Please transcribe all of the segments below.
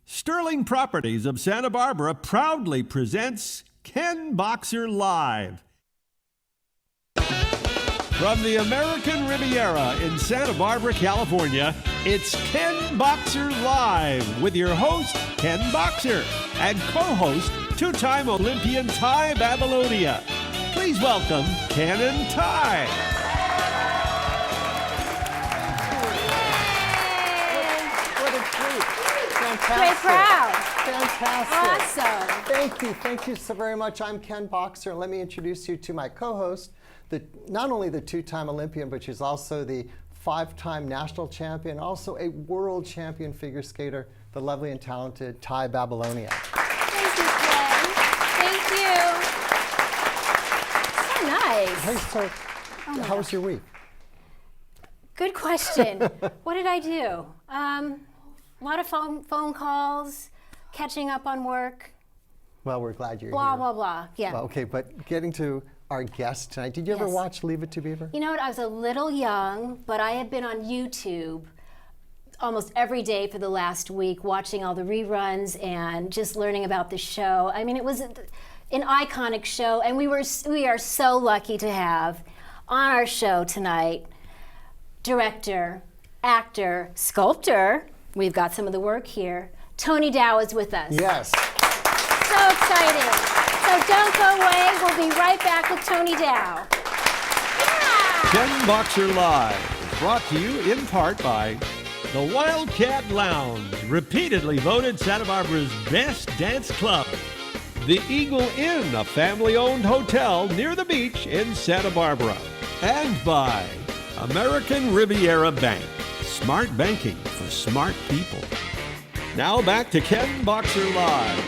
Sterling Properties of Santa Barbara proudly presents Ken Boxer Live. From the American Riviera in Santa Barbara, California, it's Ken Boxer Live with your host, Ken Boxer, and co-host, two-time Olympian Tai Babilonia. Please welcome Ken and Tai. What a treat. Fantastic. Very proud. Fantastic. Awesome. Thank you so very much. I'm Ken Boxer, and let me introduce you to my co-host, not only the two-time Olympian, but she's also the five-time national champion, also a world champion figure skater, the lovely and talented Tai Babilonia. Thank you, Ken. Thank you. So nice. Hey, so how was your week? Good question. What did I do? A lot of phone calls, catching up on work. Well, we're glad you're blah, here. Blah, blah, yeah. Well, okay, but getting to our guest tonight, did you ever watch Leave It to Beaver? You know what, I was a little young, but I have been on YouTube almost every day for the last week, watching all the reruns and just learning about the show. I mean, it was an iconic show, and we are so lucky to have on our show tonight director, actor, sculptor. We've got some of the work here. Tony Dow is with us. Yes. So exciting. So don't go away. We'll be right back with Tony Dow. Yeah! Ken Boxer Live is brought to you in part by the Wildcat Lounge, repeatedly voted Santa Barbara's best dance club. The Eagle Inn, a family-owned hotel near the beach in Santa Barbara. And by American Riviera Bank, smart banking for smart people. Now back to Ken Boxer Live.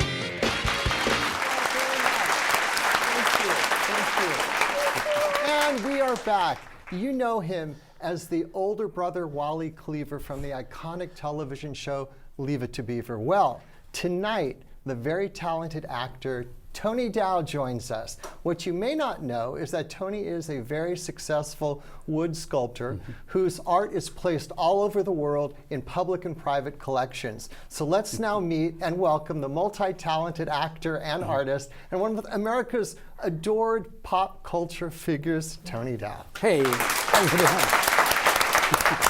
And we are back. You know him as the older brother Wally Cleaver from the iconic television show Leave It to Beaver. Well, tonight, the very talented actor Tony Dow joins us. What you may not know is that Tony is a very successful wood sculptor whose art is placed all over the world in public and private collections. So let's now meet and welcome the multi-talented actor and artist and one of America's adored pop culture figures, Tony Dow. Hey, how you doing?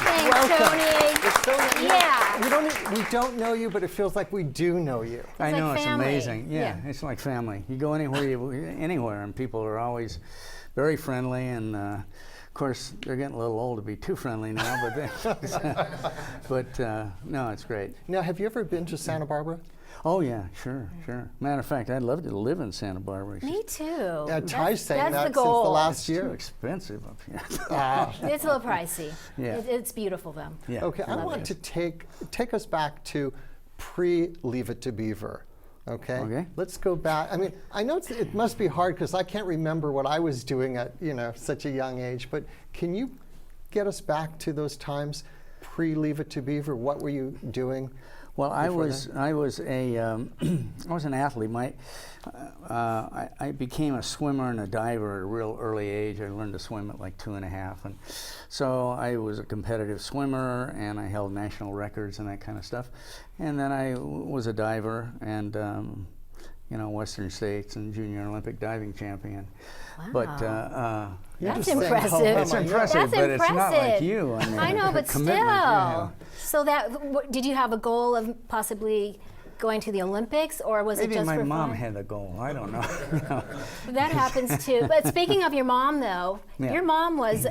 Thanks, Tony. It's so nice. Yeah. We don't know you, but it feels like we do know you. I know, like it's family. amazing. Yeah, it's like family. You go anywhere, and people are always very friendly. And of course, they're getting a little old to be too friendly now. But no, it's great. Now, have you ever been to Santa Barbara? Oh yeah, sure. Matter of fact, I'd love to live in Santa Barbara. Me too. Yeah, Ty's saying that's that the since the goal. last It's year. too expensive up here. It's a little pricey. Yeah. It's beautiful though. Yeah. Okay, I love want to take us back to pre-Leave It to Beaver. Okay. Let's go back. I mean, I know it must be hard because I can't remember what I was doing at such a young age. But can you get us back to those times pre-Leave It to Beaver? What were you doing? Well, I was an athlete. I became a swimmer and a diver at a real early age. I learned to swim at like 2.5, and so I was a competitive swimmer, and I held national records and that kind of stuff. And then I was a diver, and Western States and Junior Olympic diving champion. Wow. But That's saying, impressive. it's impressive, That's but it's not like you. I mean, I know, but still. commitment, yeah. So did you have a goal of possibly going to the Olympics, or was Maybe it just my for mom fun? had a goal. I don't know. That happens too. But speaking of your mom, though, Yeah. your mom was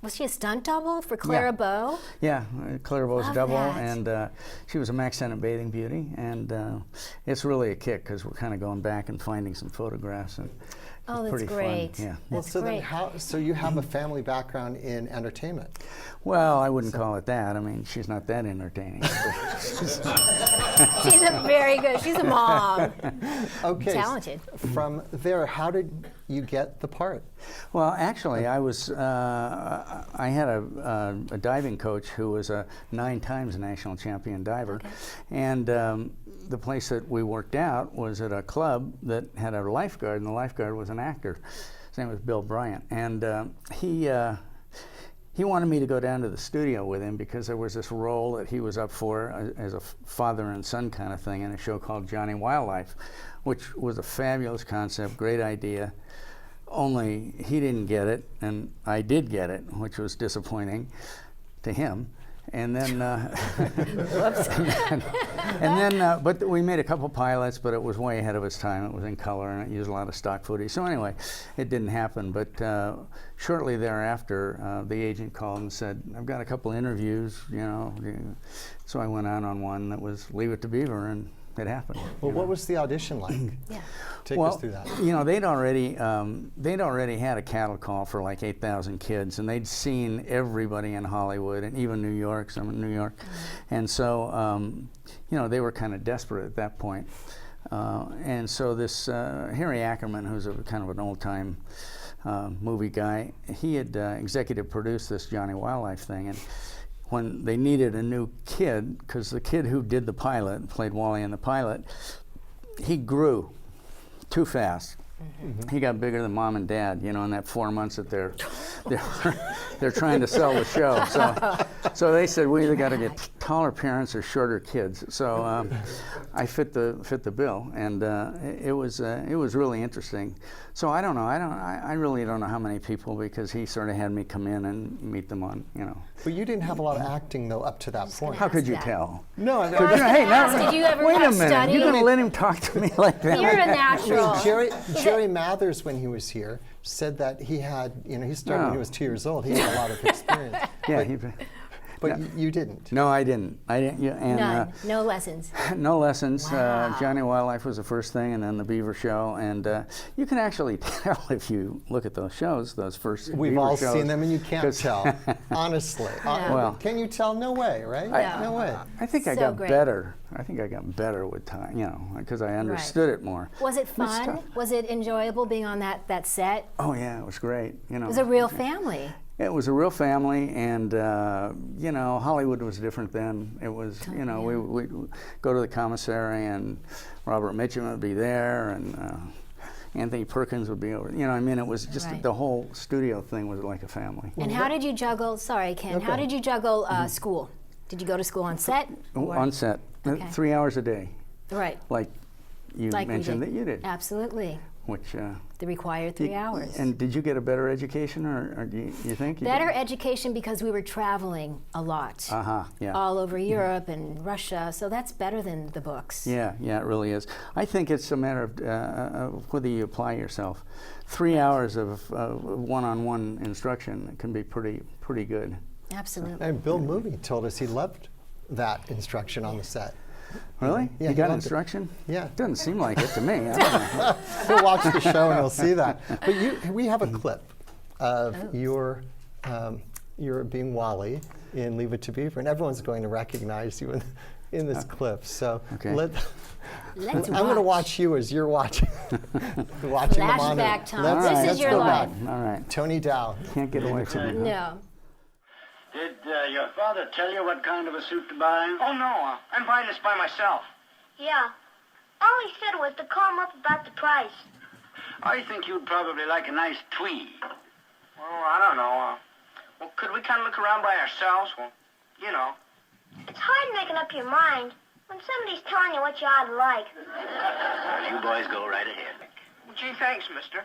was she a stunt double for Clara Bow? Yeah, Clear Bow's Love double, that. and she was a Max Sennett bathing beauty, and it's really a kick because we're kind of going back and finding some photographs, and Oh, it's that's pretty great. fun. Yeah. That's so great. then so you have a family background in entertainment. Well, I wouldn't call it that. I mean, she's not that entertaining. She's a very good. She's a mom. Okay. Talented. From there, how did you get the part? Well, actually, I was. I had a diving coach who was a 9 times national champion diver, and the place that we worked out was at a club that had a lifeguard, and the lifeguard was an actor. His name was Bill Bryant, and he he wanted me to go down to the studio with him because there was this role that he was up for as a father and son kind of thing in a show called Johnny Wildlife, which was a fabulous concept, great idea. Only he didn't get it, and I did get it, which was disappointing to him. And then, but we made a couple pilots, but it was way ahead of its time. It was in color, and it used a lot of stock footage. So anyway, it didn't happen. But shortly thereafter, the agent called and said, "I've got a couple interviews, you know." So I went out on one that was Leave It to Beaver, and it happened. Well, what was the audition like? Yeah. Take us through that. You know, they'd already had a cattle call for like 8,000 kids, and they'd seen everybody in Hollywood and even New York, some in New York, and so you know, they were kind of desperate at that point. And so this Harry Ackerman, who's a kind of an old-time movie guy, he had executive produced this Johnny Wildlife thing, and when they needed a new kid, because the kid who did the pilot, played Wally in the pilot, he grew too fast. Mm-hmm. He got bigger than Mom and Dad, you know, in that 4 months that they're trying to sell the show. So they said, we either got to get taller parents or shorter kids. So I fit the bill, and it was really interesting. So I don't know. I really don't know how many people, because he sort of had me come in and meet them on, you know. But you didn't have a lot of acting though up to that point. How could you tell? No, I Well, mean, hey, did you ever wait a have minute. studied? You're going to let him talk to me like that? You're a natural. Jerry Mathers, when he was here, said that he had, you know, he started when he was 2 years old. He had a lot of experience. Yeah, but you didn't. No, I didn't. Yeah, and, None. No lessons. No lessons. Wow. Johnny Wildlife was the first thing, and then the Beaver show. And you can actually tell if you look at those shows, those first We've Beaver all shows, seen them, and you can't tell. Honestly. Well, can you tell? No way, right? No way. I think I So got great. better. I think I got better with time, you know, because I understood it more. Was it It's fun? tough. Was it enjoyable being on that set? Oh yeah, it was great. You know, It was a real family. It was a real family, and you know, Hollywood was different then. It was, you know, we'd go to the commissary, and Robert Mitchum would be there, and Anthony Perkins would be over. You know, I mean, it was just Right. the whole studio thing was like a family. And how did you juggle? Sorry, Ken. How did you juggle school? Did you go to school on set? or- On set, Okay. 3 hours a day, Right. like you Like we mentioned did. that you did, Absolutely. which. The required 3 hours. And did you get a better education, or do you think? You Better did? education because we were traveling a lot. Yeah. All over Europe and Russia, so that's better than the books. Yeah, it really is. I think it's a matter of whether you apply yourself. 3 hours of one-on-one instruction can be pretty good. Absolutely. And Bill Mooney told us he loved that instruction on the set. Really? Yeah, you got loved it. instruction? Yeah. Doesn't seem like it to me. I don't know. He'll watch the show and he'll see that. But we have a clip of your being Wally in Leave It to Beaver, and everyone's going to recognize you in this clip. So Okay. Let's I'm going to watch you as you're watching them on Flashback it. time. This is let's your go life. back. All right. Tony Dow. Can't get away from it. huh? No. Did your father tell you what kind of a suit to buy? Oh, no, I'm buying this by myself. Yeah. All he said was to call him up about the price. I think you'd probably like a nice tweed. Well, I don't know. Well, could we kind of look around by ourselves? Well, you know. It's hard making up your mind when somebody's telling you what you ought to like. Well, you boys go right ahead. Well, gee, thanks, mister.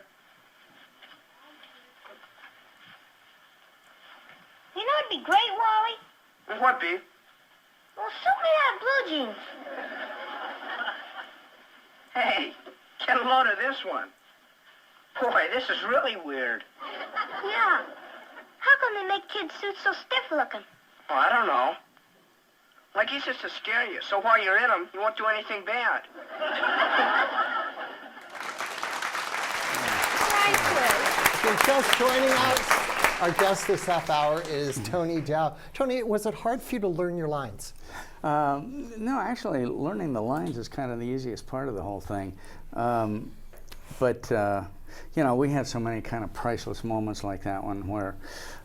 You know it'd be great, Wally? Well, what, Beav? Well, suit me out blue jeans. Hey, get a load of this one. Boy, this is really weird. Yeah. How come they make kids' suits so stiff looking? Oh, I don't know. Like he's just to scare you, so while you're in them, you won't do anything bad. Just joining us, our guest this half hour is Tony Dow. Tony, was it hard for you to learn your lines? No, actually, learning the lines is kind of the easiest part of the whole thing. But you know, we had so many kind of priceless moments like that one where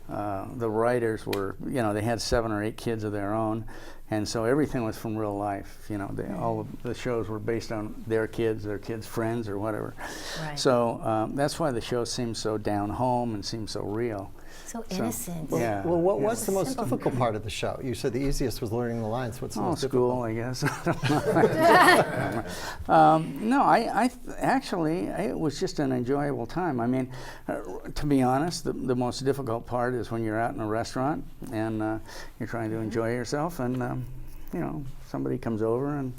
the writers were, you know, they had 7 or 8 kids of their own, and so everything was from real life. You know, all of the shows were based on their kids' friends, or whatever. Right. So that's why the show seems so down home and seems so real. So innocent. Yeah. Well, what was So the most simple. difficult part of the show? You said the easiest was learning the lines. What's the most School, difficult? I guess. No, actually, it was just an enjoyable time. I mean, to be honest, the most difficult part is when you're out in a restaurant and you're trying to enjoy yourself, and you know, somebody comes over and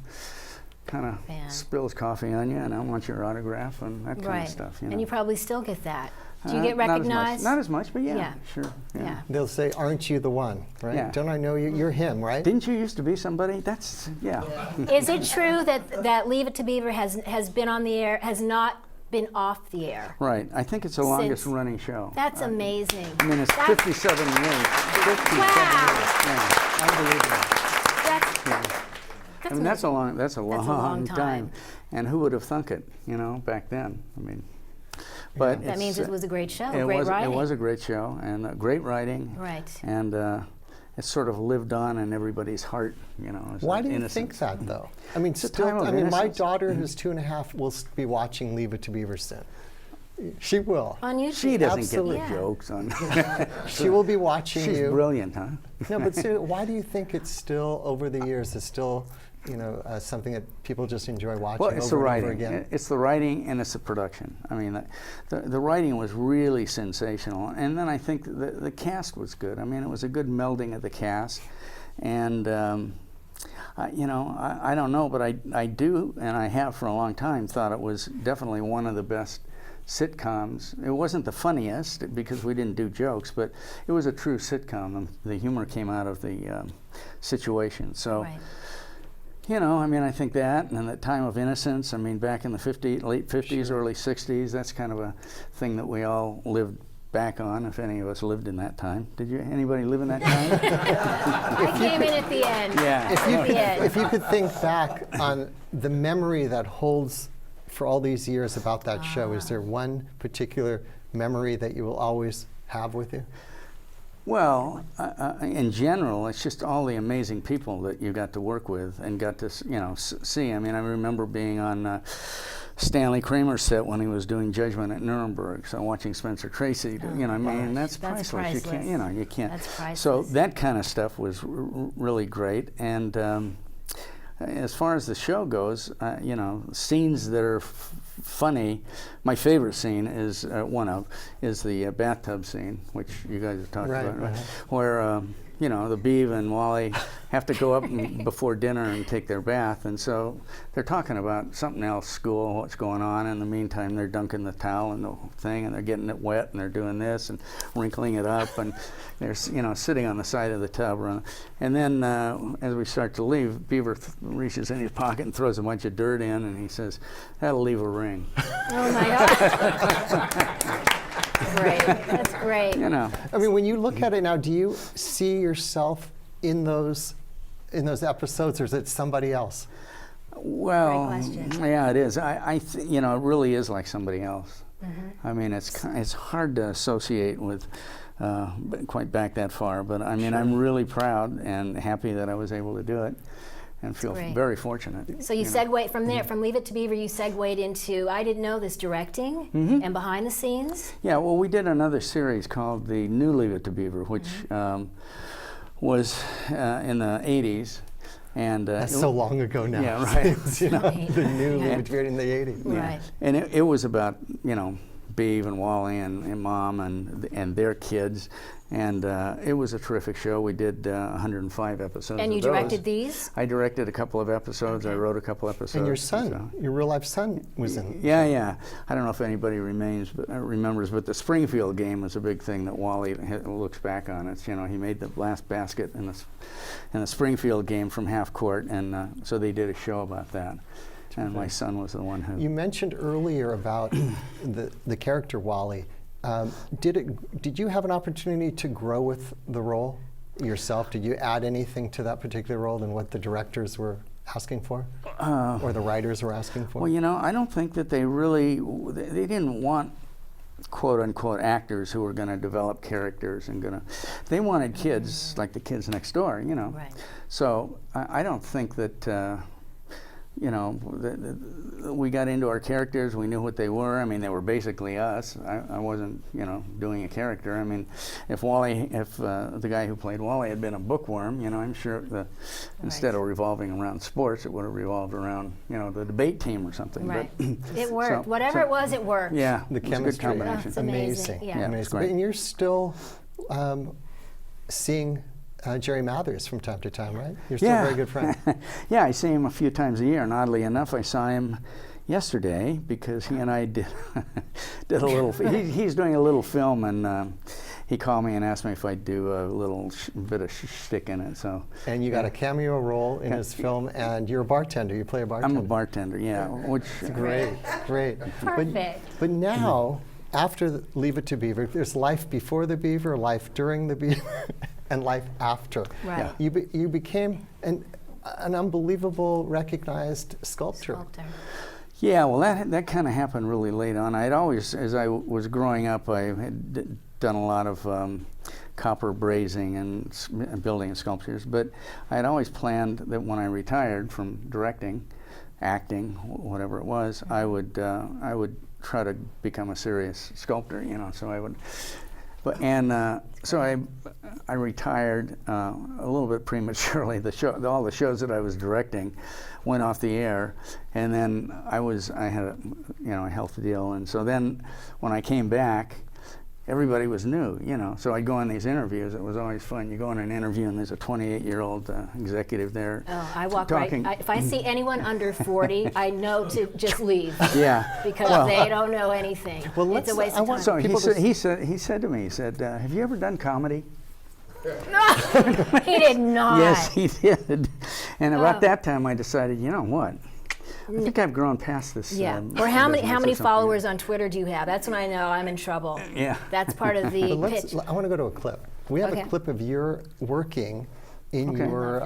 kind of spills coffee on you, and I want your autograph and that kind of stuff. You know? And you probably still get that. Do you get Not as much. recognized? Not as much, but yeah, Yeah. sure. Yeah. They'll say, "Aren't you the one?" Right? Yeah. Don't I know you? You're him, right? Didn't you used to be somebody? That's, yeah. Is it true that Leave It to Beaver has been on the air, has not been off the air? Right. I think it's the longest running show. That's amazing. I mean, it's 57 years. 57 Wow. years. Yeah. Unbelievable. That's I mean, that's a long long time. time. And who would have thunk it, you know, back then? I mean, but that means it was a great show, it great was, writing. It was a great show and great writing. Right. And it sort of lived on in everybody's heart, you know. as Why an do you innocence. think that, though? I mean, a time of my innocence. daughter, who's 2.5, will be watching Leave It to Beaver soon. She will. On YouTube. She doesn't Absolutely. get the jokes on. She will be watching She's you. brilliant, huh? No, but seriously, why do you think it's still, over the years, is still, you know, something that people just enjoy watching Well, it's the over and over writing. again? It's the writing and it's the production. I mean, the writing was really sensational, and then I think the cast was good. I mean, it was a good melding of the cast, and you know, I don't know, but I do, and I have for a long time thought it was definitely one of the best sitcoms. It wasn't the funniest because we didn't do jokes, but it was a true sitcom. And the humor came out of the situation. So. Right. You know, I mean, I think that, and that time of innocence, I mean, back in the late 50s, early 60s, that's kind of a thing that we all lived back on, if any of us lived in that time. Did anybody live in that time? I came in at the end. Yeah. If you could think back on the memory that holds for all these years about that show, is there one particular memory that you will always have with you? Well, in general, it's just all the amazing people that you got to work with and got to, you know, see. I mean, I remember being on Stanley Kramer's set when he was doing Judgment at Nuremberg. So watching Spencer Tracy, you know, I mean, that's priceless. You can't, you know, you can't. That's priceless. So that kind of stuff was really great. And as far as the show goes, you know, scenes that are funny. My favorite scene is the bathtub scene, which you guys have talked about, right? Where you know, the Beaver and Wally have to go up before dinner and take their bath, and so they're talking about something else, school, what's going on. In the meantime, they're dunking the towel in the thing, and they're getting it wet, and they're doing this and wrinkling it up, and they're, you know, sitting on the side of the tub. And then as we start to leave, Beaver reaches in his pocket and throws a bunch of dirt in, and he says, "That'll leave a ring." Oh my God. Great. That's great. You know. I mean, when you look at it now, do you see yourself in those episodes, or is it somebody else? Well, Great question. yeah, it is. You know, it really is like somebody else. I mean, it's hard to associate with, quite back that far. But I mean, I'm really proud and happy that I was able to do it, and feel great. very fortunate. So you segue from there, from Leave It to Beaver, you segued into, I didn't know this, directing and behind the scenes. Yeah, well, we did another series called the New Leave It to Beaver, which was in the 80s. And That's so long ago now. Yeah, right. You know, the new Leave It to Beaver in the 80s. Right. And it was about, you know, Beav and Wally and Mom and their kids, and it was a terrific show. We did 105 episodes. And you of those. directed these? I directed a couple of episodes. I wrote a couple episodes. And your son, your real life son, was in. Yeah. I don't know if anybody remembers, but the Springfield game was a big thing that Wally looks back on. It's, you know, he made the last basket in the Springfield game from half court, and so they did a show about that. And my son was the one who. You mentioned earlier about the character Wally. Did you have an opportunity to grow with the role yourself? Did you add anything to that particular role than what the directors were asking for, or the writers were asking for? Well, you know, I don't think that they didn't want quote unquote actors who were going to develop characters and they wanted kids like the kids next door, you know. Right. So I don't think that you know, we got into our characters. We knew what they were. I mean, they were basically us. I wasn't, you know, doing a character. I mean, if the guy who played Wally had been a bookworm, you know, I'm sure instead of revolving around sports, it would have revolved around, you know, the debate team or something. Right. But It worked. Whatever it was, it worked. Yeah, The it was a good chemistry. combination. It's amazing. Yeah. Yeah, it's great. And you're still seeing Jerry Mathers from time to time, right? You're still a very good friend. Yeah, I see him a few times a year, and oddly enough, I saw him yesterday because he and I did a little. He's doing a little film, and he called me and asked me if I'd do a little bit of shtick in it. So. And you got a cameo role in his film, and you're a bartender. You play a bartender. I'm a bartender, yeah. Which Great, great. Perfect. But now, after Leave It to Beaver, there's life before the Beaver, life during the Beaver, and life after. Right. You became an unbelievable, recognized sculptor. Yeah, well, that kind of happened really late on. I'd always, as I was growing up, I had done a lot of copper brazing and building sculptures, but I had always planned that when I retired from directing, acting, whatever it was, I would try to become a serious sculptor, you know. So I would, so I retired a little bit prematurely. All the shows that I was directing went off the air, and then I had a health deal, and so then when I came back, everybody was new, you know. So I'd go on these interviews. It was always fun. You go on an interview, and there's a 28-year-old executive there. Oh, I walk talking. right. If I see anyone under 40, I know to just leave. Yeah. Because they don't know anything. Well, it's a waste of time. So he said to me, he said, "Have you ever done comedy?" He did not. Yes, he did. And about that time, I decided, you know what? I think I've grown past this. Yeah. Or how many something. followers on Twitter do you have? That's when I know I'm in trouble. Yeah. That's part of the But pitch. I want to go to a clip. We have Okay. a clip of your working in your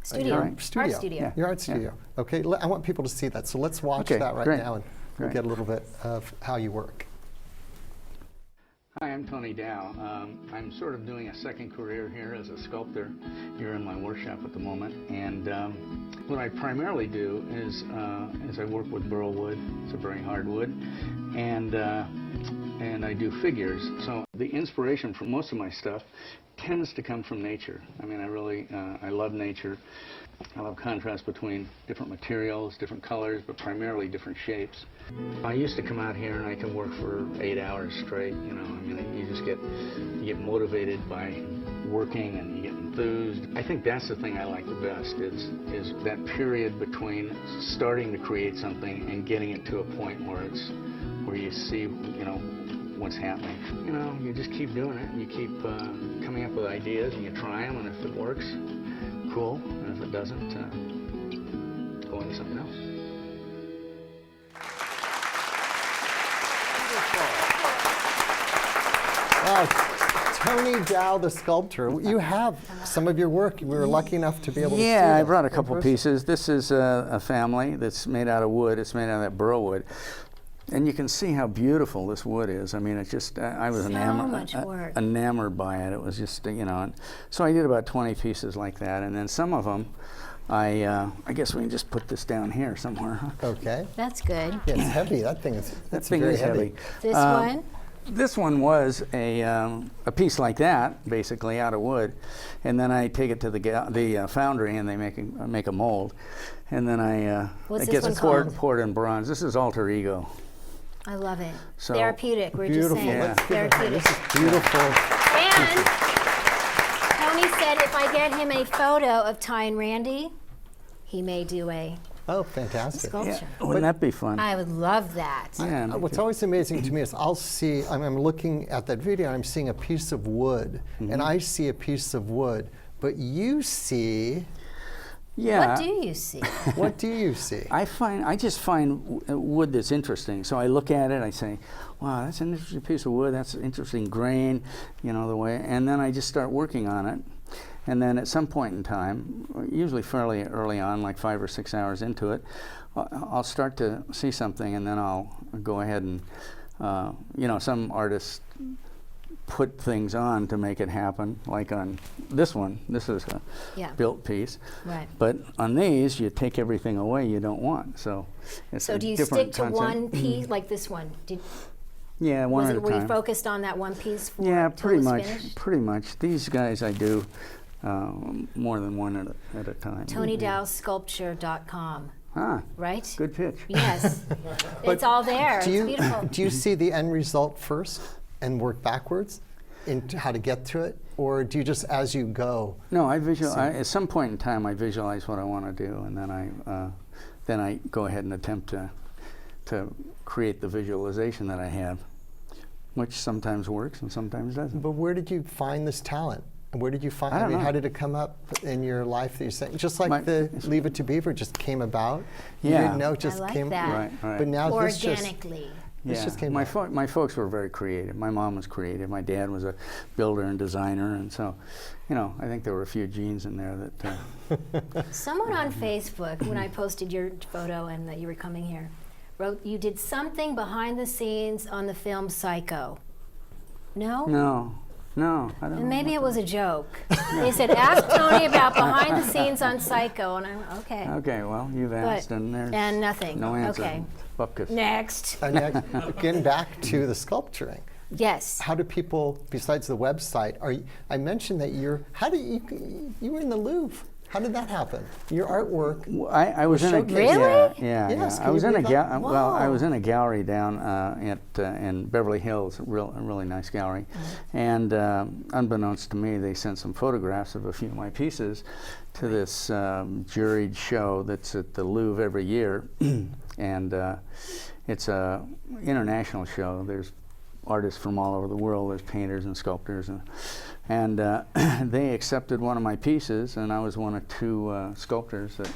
Studio. your studio. Art studio. Your art studio. Okay, I want people to see that. So let's watch Okay, that right great. now, and we'll Great. get a little bit of how you work. Hi, I'm Tony Dow. I'm sort of doing a second career here as a sculptor here in my workshop at the moment. And what I primarily do is I work with burl wood. It's a very hard wood. And I do figures. So the inspiration for most of my stuff tends to come from nature. I mean, I love nature. I love contrast between different materials, different colors, but primarily different shapes. I used to come out here and I can work for 8 hours straight, you know. I mean, you get motivated by working and you get enthused. I think that's the thing I like the best is that period between starting to create something and getting it to a point where you see, you know, what's happening. You know, you just keep doing it and you keep coming up with ideas and you try them, and if it works, cool, and if it doesn't, go into something else. Wow, Tony Dow, the sculptor. You have some of your work. We were lucky enough to be able to see Yeah, I them brought a in couple person. pieces. This is a family that's made out of wood. It's made out of that burl wood. And you can see how beautiful this wood is. I mean, it's just, I was much work. enamored by it. It was just, you know, and so I did about 20 pieces like that. And then some of them, I guess we can just put this down here somewhere. Huh? Okay. That's good. Yeah, it's heavy. That thing is. That That's thing very is heavy. This one? This one was a piece like that, basically out of wood, and then I take it to the foundry and they make a mold, and then What's it this gets one called? poured in bronze. This is alter ego. I love it. So- Therapeutic. We're Beautiful. just saying. Yeah. Let's give it a hand. Therapeutic. This is beautiful. And Tony said if I get him a photo of Ty and Randy, he may do a Oh, fantastic. sculpture. Wouldn't that be fun? I would love that. Yeah, me What's too. always amazing to me is I'm looking at that video and I'm seeing a piece of wood, and I see a piece of wood, but you see, Yeah. What do you see? what do you see? I just find wood that's interesting. So I look at it, I say, wow, that's an interesting piece of wood, that's an interesting grain, you know, the way, and then I just start working on it. And then at some point in time, usually fairly early on, like 5 or 6 hours into it, I'll start to see something, and then I'll go ahead and, you know, some artists put things on to make it happen, like on this one. This is a built piece. Right. But on these, you take everything away you don't want. So it's So a do you different stick to concept. one piece, like this one? Yeah, one at a Were you time. focused on that one piece for Yeah, till pretty it was much. finished? Pretty much. These guys I do more than one at a time. TonyDowSculpture.com, right? Good pitch. Yes. It's all there. Do It's you, beautiful. do you see the end result first and work backwards into how to get to it? Or do you just, as you go? No, at some point in time, I visualize what I want to do, and then I go ahead and attempt to create the visualization that I have, which sometimes works and sometimes doesn't. But where did you find this talent? Where did you find? I don't mean, know. how did it come up in your life that you're saying? Just like the Leave It to Beaver just came about. You Yeah. didn't know, it just I like came. that. Right. But now this just. Organically. This just came my out. my folks were very creative. My mom was creative. My dad was a builder and designer, and so, I think there were a few genes in there that. Someone on Facebook, when I posted your photo and that you were coming here, wrote you did something behind the scenes on the film Psycho. No? No, I don't know. And maybe it was a joke. They said, ask Tony about behind the scenes on Psycho. And I'm, okay. Okay, well, you've asked, and there's and nothing. no answer. Okay. Bupkis. Next. And next, getting back to the sculpturing. Yes. How do people, besides the website, I mentioned that you were in the Louvre. How did that happen? Your artwork. I was in a showcased. Really? Yeah. Yes, I can was you in a believe that? well, I Whoa. was in a gallery down in Beverly Hills, a really nice gallery, and unbeknownst to me, they sent some photographs of a few of my pieces to this juried show that's at the Louvre every year, and it's a international show. There's artists from all over the world. There's painters and sculptors, and they accepted one of my pieces, and I was one of two sculptors that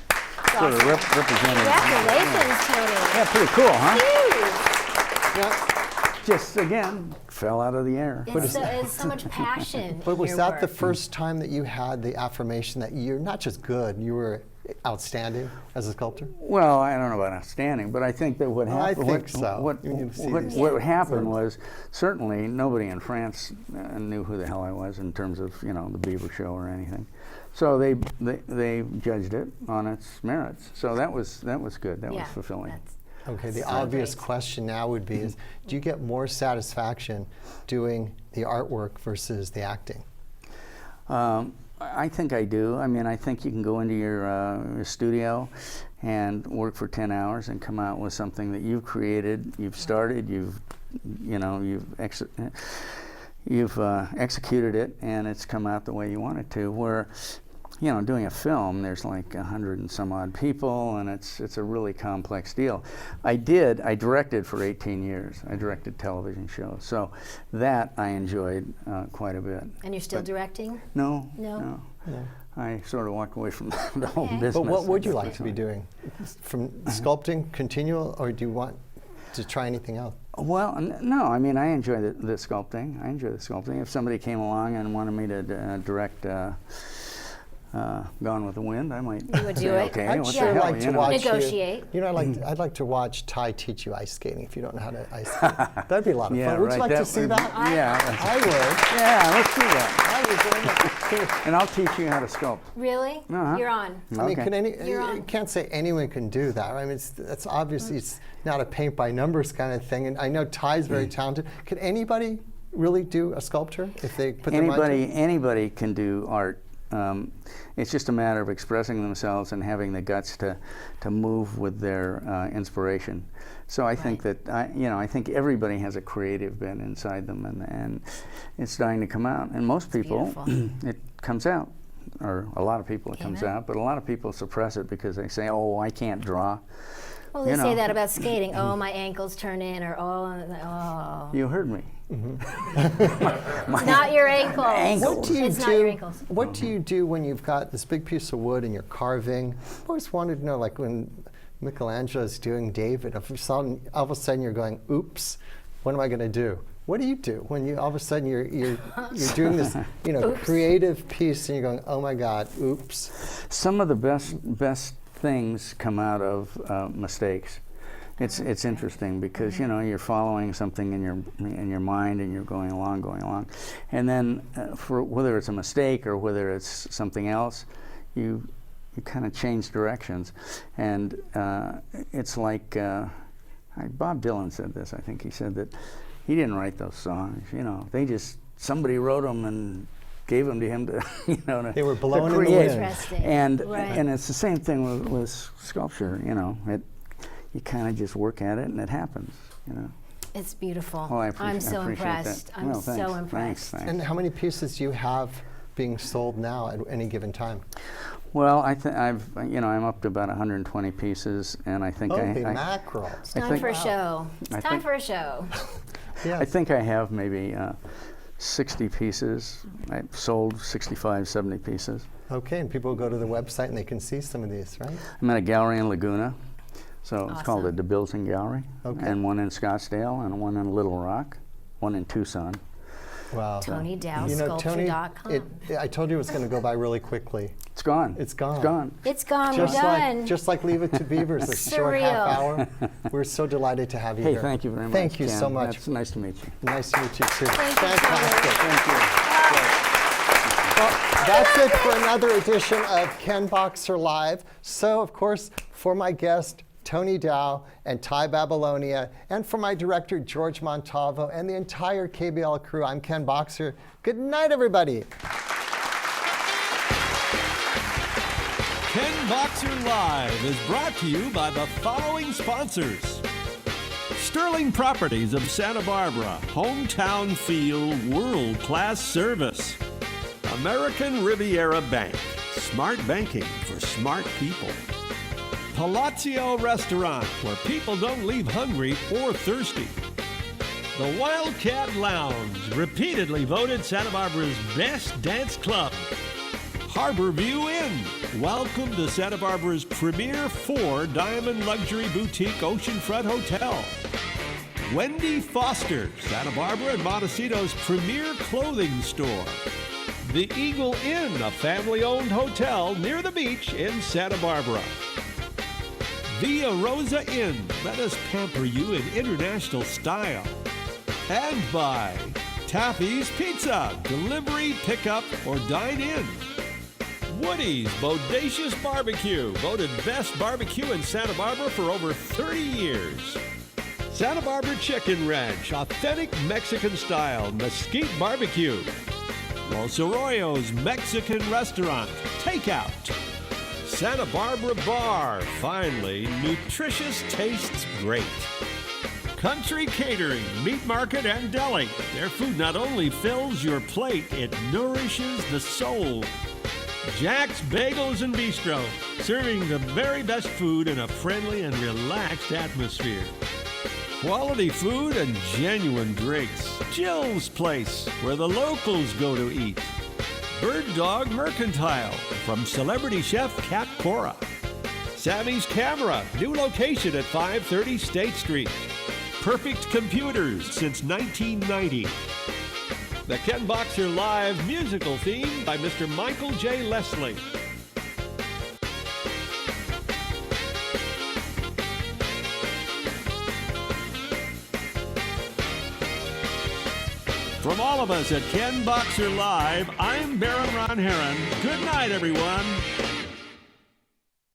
sort of represented. Congratulations, Tony. Yeah, pretty cool, huh? Huge. Yeah. Just again, fell out of the air. It's so much passion. But in was your that the work. first time that you had the affirmation that you're not just good, you were outstanding as a sculptor? Well, I don't know about outstanding, but I think that what I happened. think so. What You need to see these what happened words. was certainly nobody in France knew who the hell I was in terms of the Beaver show or anything. So they judged it on its merits. So that was good. That was fulfilling. Okay, the So obvious great. question now would be is, do you get more satisfaction doing the artwork versus the acting? I think I do. I mean, I think you can go into your studio and work for 10 hours and come out with something that you've created, you've started, you've executed it, and it's come out the way you want it to. Where, doing a film, there's like 100 and some odd people, and it's a really complex deal. I directed for 18 years. I directed television shows, so that I enjoyed quite a bit. And you're still directing? No. No. I sort of walked away from the whole business. But what would you like to be doing? From sculpting, continual, or do you want to try anything else? Well, no. I mean, I enjoy the sculpting. I enjoy the sculpting. If somebody came along and wanted me to direct Gone with the Wind, I might You would say, do it? okay, I'd what sure the hell, like to watch Negotiate. I'd like to watch Tai teach you ice skating if you don't know how to ice skate. That'd be a lot of Yeah, fun. Would right, you like to see would- that? Yeah. I would. Yeah, let's do that. I would do that. And I'll teach you how to sculpt. Really? Uh-huh. You're on. I mean, Okay. You're you on. can't say anyone can do that. Right? I mean, it's obviously it's not a paint by numbers kind of thing. And I know Ty's very talented. Could anybody really do a sculpture if they put their mind to it? Anybody can do art. It's just a matter of expressing themselves and having the guts to move with their inspiration. So I think that I think everybody has a creative bent inside them, and it's starting to come out. And most people, it comes out, or a lot of people it comes out. But a lot of people suppress it because they say, "Oh, I can't draw." Well, they say that about skating. Oh, my ankles turn in, or oh. You heard me. Not your ankles. What do you It's not your ankles. What do you do when you've got this big piece of wood and you're carving? I've always wanted to know, like when Michelangelo's doing David, if all of a sudden you're going, "Oops, what am I going to do?" What do you do when you all of a sudden you're doing this creative piece and you're going, "Oh my God, oops"? Some of the best things come out of mistakes. It's interesting because you know you're following something in your mind and you're going along, and then for whether it's a mistake or whether it's something else, you kind of change directions, and it's like Bob Dylan said this. I think he said that he didn't write those songs. You know, somebody wrote them and gave them to him to they were blown to in the create. wind. And it's the same thing with sculpture. You know, you kind of just work at it and it happens. You know. It's beautiful. Oh, I'm so appreciate impressed. that. I'm Well, so impressed. Thanks. And how many pieces do you have being sold now at any given time? Well, I'm up to about 120 pieces, and I think Holy mackerel! It's time for a show. It's time for a show. Yes. I think I have maybe 60 pieces. I've sold 65, 70 pieces. Okay, and people go to the website and they can see some of these, right? I'm at a gallery in Laguna, so it's called the Awesome. DeBilton Gallery, and one in Scottsdale, and one in Little Rock, one in Tucson. Wow. Tony Dow, You know, Tony, sculpture.com. I told you it was going to go by really quickly. It's gone. It's gone. It's gone. It's gone. We're done. Just like Leave It to Beavers, a short Surreal. half hour. We're so delighted to have you Hey, here. thank you very much. Thank you Ken. so much. It's nice to meet you. Nice to meet you too. Thank you, Fantastic. Thank you. Well, that's it for another edition of Ken Boxer Live. So, of course, for my guest, Tony Dow and Tai Babilonia, and for my director, George Montalvo, and the entire KBL crew, I'm Ken Boxer. Good night, everybody. Ken Boxer Live is brought to you by the following sponsors. Sterling Properties of Santa Barbara, hometown feel, world-class service. American Riviera Bank, smart banking for smart people. Palazzo Restaurant, where people don't leave hungry or thirsty. The Wildcat Lounge, repeatedly voted Santa Barbara's best dance club. Harbor View Inn, welcome to Santa Barbara's premier 4-diamond luxury boutique oceanfront hotel. Wendy Foster, Santa Barbara and Montecito's premier clothing store. The Eagle Inn, a family-owned hotel near the beach in Santa Barbara. Via Rosa Inn, let us pamper you in international style. And by Taffy's Pizza, delivery, pickup, or dine in. Woody's Bodacious Barbecue, voted best barbecue in Santa Barbara for over 30 years. Santa Barbara Chicken Ranch, authentic Mexican style, mesquite barbecue. Los Arroyos Mexican Restaurant, takeout. Santa Barbara Bar, finally, nutritious tastes great. Country Catering, Meat Market and Deli. Their food not only fills your plate, it nourishes the soul. Jack's Bagels and Bistro, serving the very best food in a friendly and relaxed atmosphere. Quality food and genuine drinks. Jill's Place, where the locals go to eat. Bird Dog Mercantile, from celebrity chef Kat Cora. Sammy's Camera, new location at 530 State Street. Perfect Computers since 1990. The Ken Boxer Live musical theme by Mr. Michael J. Leslie. From all of us at Ken Boxer Live, I'm Baron Ron Heron. Good night, everyone.